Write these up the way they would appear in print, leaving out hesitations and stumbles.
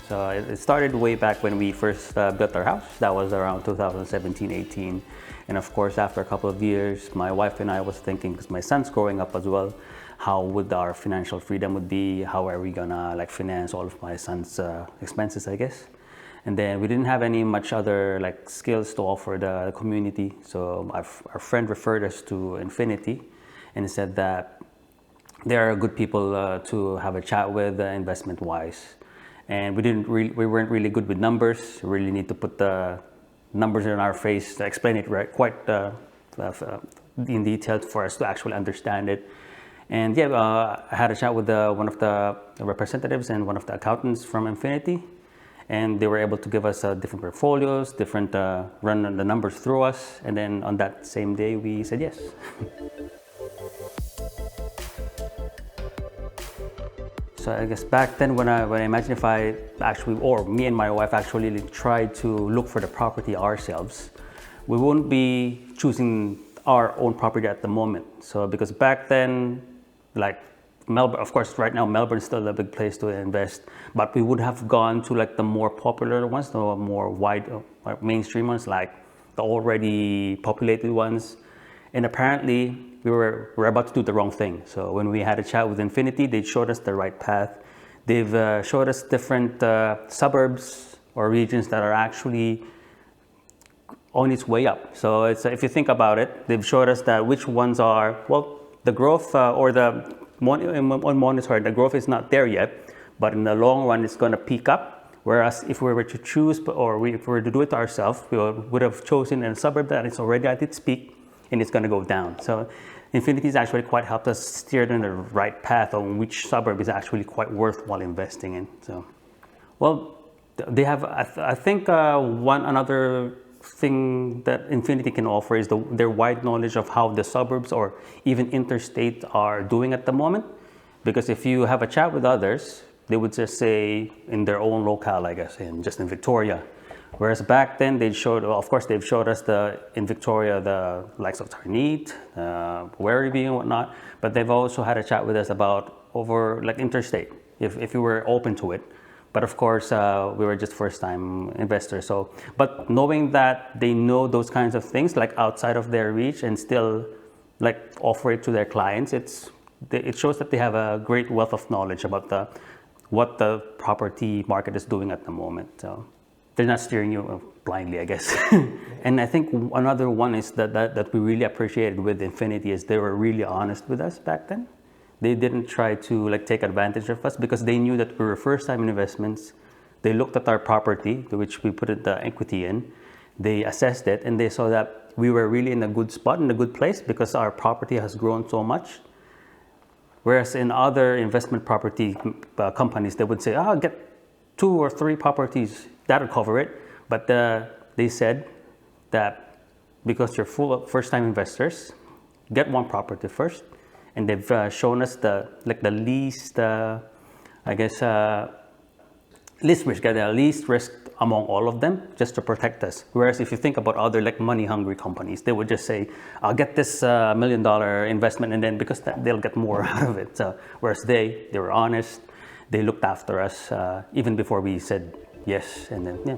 So it started way back when we first built our house. That was around 2017, 18. And of course, after a couple of years, my wife and I was thinking, because my son's growing up as well, how would our financial freedom would be? How are we gonna like finance all of my son's expenses, I guess? And then we didn't have any much other like skills to offer the community. So our friend referred us to Infiniti and said that they are good people to have a chat with investment wise. And we weren't really good with numbers. We really need to put the numbers in our face to explain it quite in detail for us to actually understand it. And yeah, I had a chat with one of the representatives and one of the accountants from Infiniti, and they were able to give us different portfolios, run the numbers through us, and then on that same day we said yes. So I guess back then when I imagine if I actually, or me and my wife actually tried to look for the property ourselves, we wouldn't be choosing our own property at the moment. So because back then, like Melbourne, of course, right now Melbourne is still a big place to invest, but we would have gone to like the more popular ones, the more wide, mainstream ones, like the already populated ones. And apparently we were about to do the wrong thing. So when we had a chat with Infiniti, they showed us the right path. They've showed us different suburbs or regions that are actually on its way up. So it's, if you think about it, they've showed us that which ones are, well, the growth or the monitoring, the growth is not there yet, but in the long run, it's going to peak up. Whereas if we were to choose, or if we were to do it ourselves, we would have chosen a suburb that is already at its peak and it's going to go down. So Infiniti's actually quite helped us steer in the right path on which suburb is actually quite worthwhile investing in. So, well, they have, I think another thing that Infiniti can offer is their wide knowledge of how the suburbs or even interstate are doing at the moment. Because if you have a chat with others, they would just say in their own locale, I guess, just in Victoria. Whereas back then, they've showed us in Victoria, the likes of Tarneet, Werribee and whatnot, but they've also had a chat with us about over like interstate, if you were open to it. But of course, we were just first-time investors. So, but knowing that they know those kinds of things, like outside of their reach, and still like offer it to their clients, it shows that they have a great wealth of knowledge about what the property market is doing at the moment. So they're not steering you blindly, I guess. And I think another one is that we really appreciated with Infiniti is they were really honest with us back then. They didn't try to like take advantage of us because they knew that we were first-time investments. They looked at our property, which we put the equity in. They assessed it and they saw that we were really in a good spot, in a good place because our property has grown so much. Whereas in other investment property companies, they would say, get 2 or 3 properties, that'll cover it. But they said that because you're full of first-time investors, get 1 property first. And they've shown us the least, least risk among all of them, just to protect us. Whereas if you think about other like money-hungry companies, they would just say, "I'll get this $1 million investment," and then because they'll get more out of it. So, whereas they were honest, they looked after us even before we said yes, and then yeah.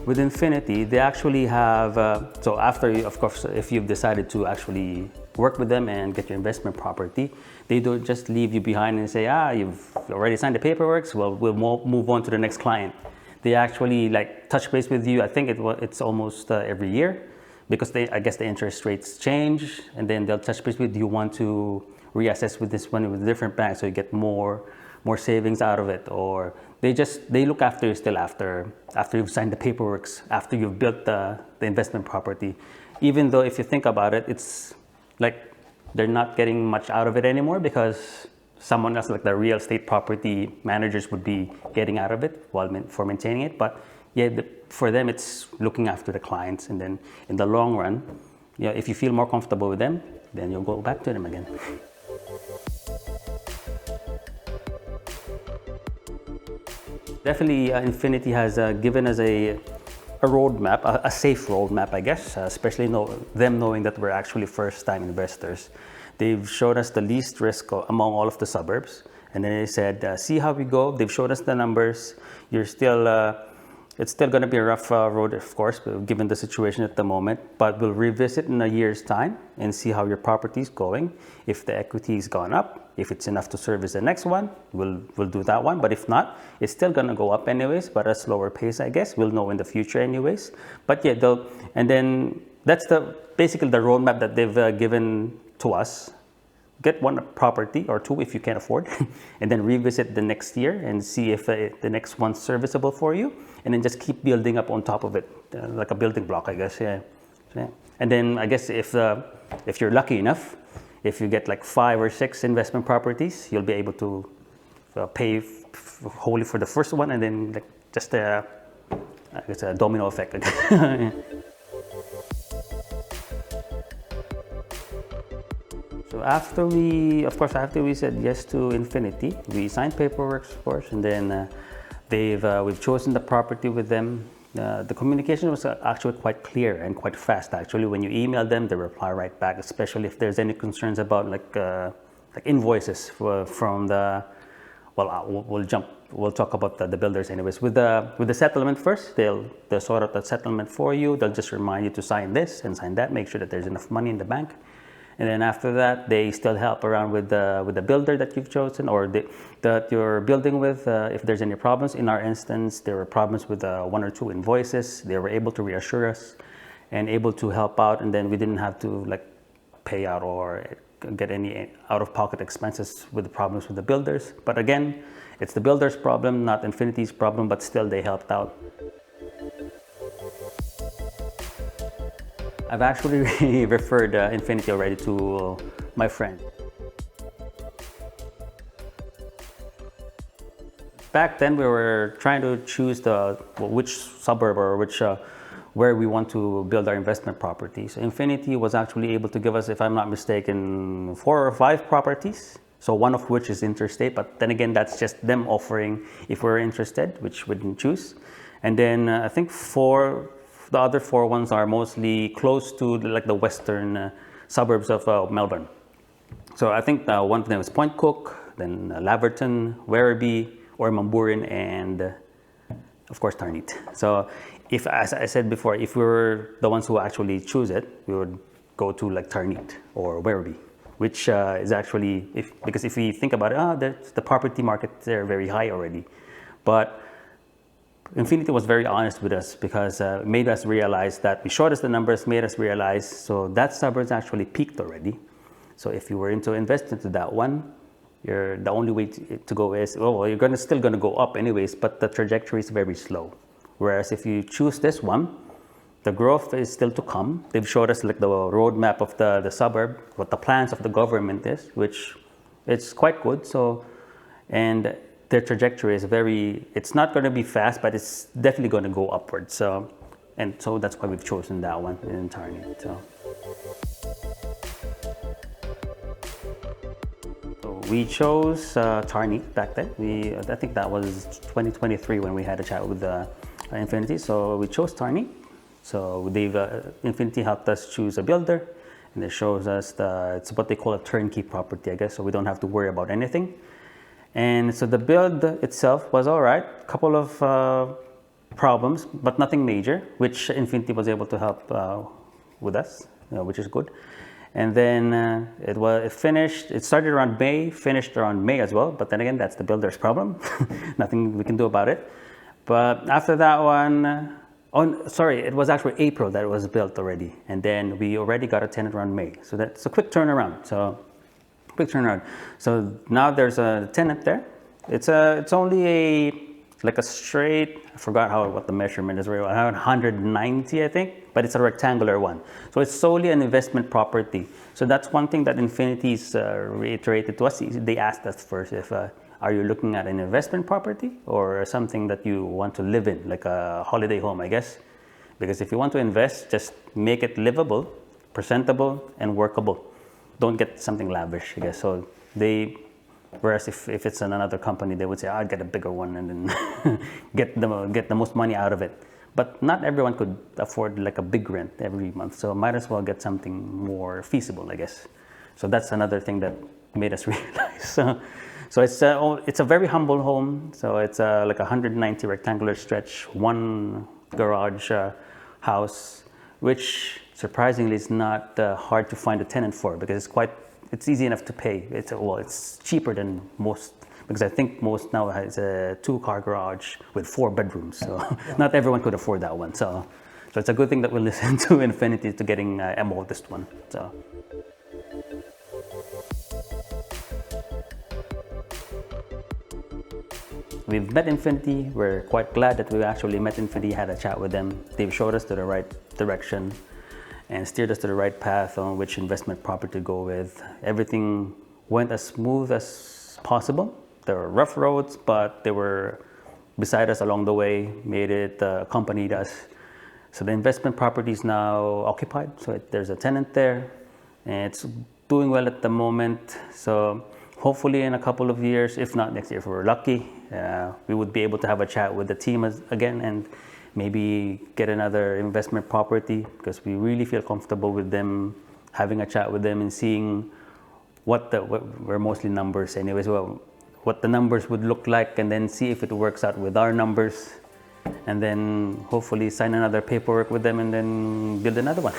With Infiniti, they actually have, so after, of course, if you've decided to actually work with them and get your investment property, they don't just leave you behind and say, you've already signed the paperwork, so we'll move on to the next client. They actually like touch base with you. I think it's almost every year because I guess the interest rates change, and then they'll touch base with you, want to reassess with this one with a different bank so you get more savings out of it, or they look after you still after you've signed the paperwork, after you've built the investment property. Even though if you think about it, it's like they're not getting much out of it anymore because someone else, like the real estate property managers, would be getting out of it for maintaining it. But yeah, for them, it's looking after the clients, and then in the long run, if you feel more comfortable with them, then you'll go back to them again. Definitely, Infiniti has given us a roadmap, a safe roadmap, I guess, especially them knowing that we're actually first-time investors. They've showed us the least risk among all of the suburbs. And then they said, see how we go. They've showed us the numbers. You're still, it's still going to be a rough road, of course, given the situation at the moment. But we'll revisit in a year's time and see how your property is going. If the equity has gone up, if it's enough to service the next one, we'll do that one. But if not, it's still going to go up anyways, but at a slower pace, I guess. We'll know in the future anyways. But yeah, and then that's basically the roadmap that they've given to us. Get one property or two if you can afford, and then revisit the next year and see if the next one's serviceable for you, and then just keep building up on top of it, like a building block, I guess. Yeah. And then I guess if you're lucky enough, if you get like 5 or 6 investment properties, you'll be able to pay wholly for the first one, and then like just I guess a domino effect. So after we said yes to Infiniti, we signed paperwork, of course, and then we've chosen the property with them. The communication was actually quite clear and quite fast. Actually, when you email them, they reply right back. Especially if there's any concerns about like invoices from the. Well, we'll talk about the builders anyways. With the settlement first, they'll sort out the settlement for you. They'll just remind you to sign this and sign that. Make sure that there's enough money in the bank. And then after that, they still help around with the builder that you've chosen or that you're building with. If there's any problems, in our instance, there were problems with 1 or 2 invoices. They were able to reassure us and able to help out. And then we didn't have to like pay out or get any out-of-pocket expenses with the problems with the builders. But again, it's the builder's problem, not Infiniti's problem, but still they helped out. I've actually referred Infiniti already to my friend. Back then, we were trying to choose which suburb or where we want to build our investment properties. So Infiniti was actually able to give us, if I'm not mistaken, 4 or 5 properties. So one of which is interstate, but then again, that's just them offering if we're interested, which we didn't choose. And then I think the other 4 ones are mostly close to like the western suburbs of Melbourne. So I think one of them is Point Cook, then Laverton, Werribee, Ormamburin, and of course Tarneit. So if, as I said before, if we were the ones who actually choose it, we would go to like Tarneit or Werribee, which is actually, because if we think about it, the property market there very high already. But Infiniti was very honest with us because it made us realize that we showed us the numbers, made us realize so that suburb's actually peaked already. So if you were to invest into that one, the only way to go is you're still gonna go up anyways, but the trajectory is very slow. Whereas if you choose this one, the growth is still to come. They've showed us like the roadmap of the suburb, what the plans of the government is, which it's quite good. So and their trajectory is it's not going to be fast, but it's definitely going to go upwards. So that's why we've chosen that one in Tarneit. So we chose Tarneit back then. I think that was 2023 when we had a chat with Infiniti. So we chose Tarneit. So Infiniti helped us choose a builder, and it shows us it's what they call a turnkey property, I guess. So we don't have to worry about anything. And so the build itself was all right, a couple of problems, but nothing major, which Infiniti was able to help with us, which is good. And then it finished, it started around May, finished around May as well, but then again, that's the builder's problem. Nothing we can do about it. But after that one, it was actually April that it was built already. And then we already got a tenant around May. So that's a quick turnaround. So now there's a tenant there. It's only like a straight, I forgot what the measurement is, around 190 I think, but it's a rectangular one. So it's solely an investment property. So that's one thing that Infiniti's reiterated to us. They asked us first if are you looking at an investment property or something that you want to live in, like a holiday home, I guess. Because if you want to invest, just make it livable, presentable, and workable. Don't get something lavish, I guess. So whereas if it's in another company, they would say, I'd get a bigger one and then get the most money out of it. But not everyone could afford like a big rent every month. So might as well get something more feasible, I guess. So that's another thing that made us realize. So it's a very humble home. So it's like a 190 rectangular stretch, one garage house, which surprisingly is not hard to find a tenant for, because it's easy enough to pay. It's cheaper than most, because I think most now has a 2-car garage with 4 bedrooms. So not everyone could afford that one. So it's a good thing that we listened to Infiniti to getting a modest one. So. We've met Infiniti. We're quite glad that we actually met Infiniti, had a chat with them. They've showed us to the right direction and steered us to the right path on which investment property to go with. Everything went as smooth as possible. There were rough roads, but they were beside us along the way, made it, accompanied us. So the investment property is now occupied. So there's a tenant there, and it's doing well at the moment. So hopefully in a couple of years, if not next year if we're lucky, we would be able to have a chat with the team again and maybe get another investment property, because we really feel comfortable with them, having a chat with them and seeing what we're mostly numbers anyways, what the numbers would look like, and then see if it works out with our numbers, and then hopefully sign another paperwork with them and then build another one.